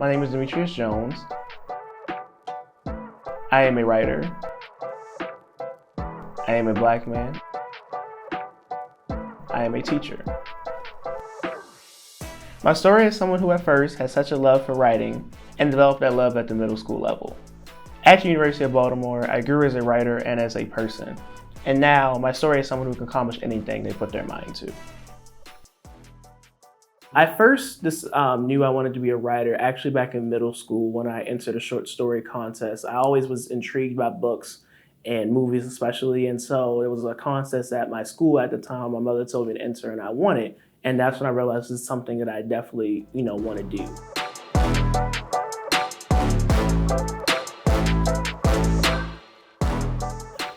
My name is Demetrius Jones. I am a writer. I am a Black man. I am a teacher. My story is someone who at first had such a love for writing and developed that love at the middle school level. At the University of Baltimore, I grew as a writer and as a person. And now my story is someone who can accomplish anything they put their mind to. I first knew I wanted to be a writer actually back in middle school when I entered a short story contest. I always was intrigued by books and movies especially, and so it was a contest at my school at the time. My mother told me to enter and I won it, and that's when I realized it's something that I definitely want to do.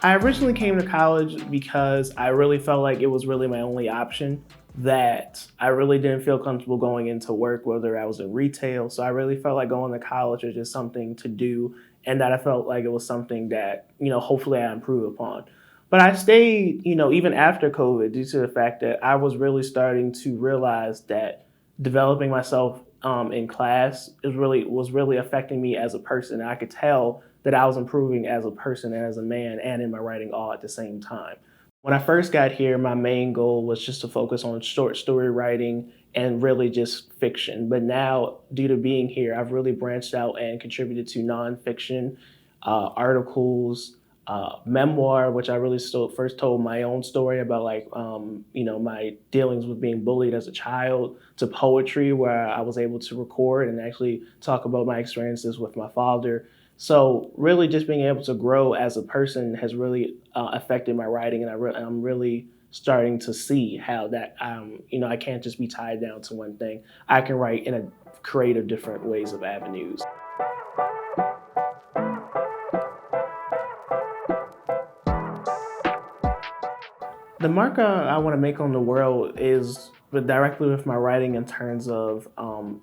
I originally came to college because I really felt like it was really my only option, that I really didn't feel comfortable going into work, whether I was in retail. So I really felt like going to college was just something to do, and that I felt like it was something that, hopefully I improve upon. But I stayed, even after COVID, due to the fact that I was really starting to realize that developing myself in class was really affecting me as a person. And I could tell that I was improving as a person and as a man and in my writing all at the same time. When I first got here, my main goal was just to focus on short story writing and really just fiction. But now, due to being here, I've really branched out and contributed to nonfiction, articles, memoir, which I really first told my own story about my dealings with being bullied as a child, to poetry, where I was able to record and actually talk about my experiences with my father. So really just being able to grow as a person has really affected my writing, and I'm really starting to see how that, I can't just be tied down to one thing. I can write in a creative different ways of avenues. The mark I want to make on the world is directly with my writing in terms of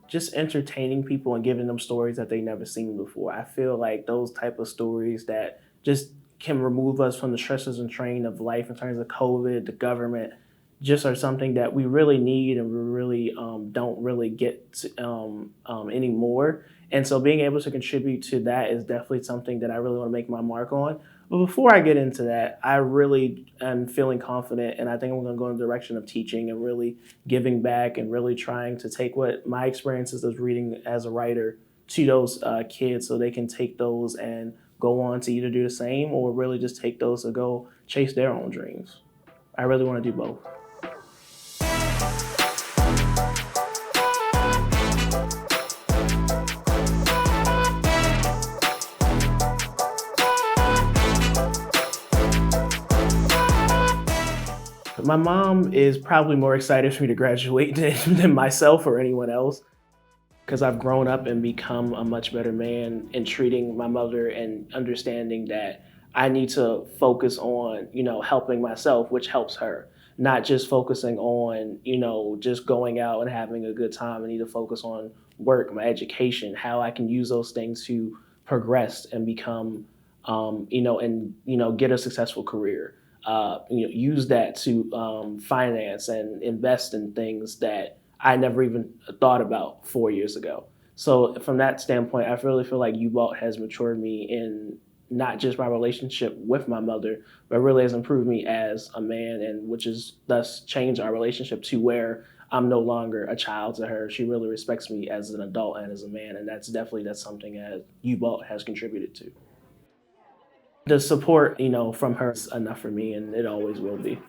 just entertaining people and giving them stories that they never seen before. I feel like those type of stories that just can remove us from the stresses and strain of life in terms of COVID, the government, just are something that we really need and we really don't really get anymore. And so being able to contribute to that is definitely something that I really want to make my mark on. But before I get into that, I really am feeling confident, and I think I'm going to go in the direction of teaching and really giving back and really trying to take what my experiences as reading as a writer to those kids, so they can take those and go on to either do the same or really just take those to go chase their own dreams. I really want to do both. My mom is probably more excited for me to graduate than myself or anyone else, because I've grown up and become a much better man in treating my mother and understanding that I need to focus on, helping myself, which helps her. Not just focusing on, just going out and having a good time. I need to focus on work, my education, how I can use those things to progress and become, get a successful career. Use that to finance and invest in things that I never even thought about 4 years ago. So from that standpoint, I really feel like UBalt has matured me in not just my relationship with my mother, but really has improved me as a man, and which has thus changed our relationship to where I'm no longer a child to her. She really respects me as an adult and as a man, and that's something that UBalt has contributed to. The support, from her is enough for me, and it always will be.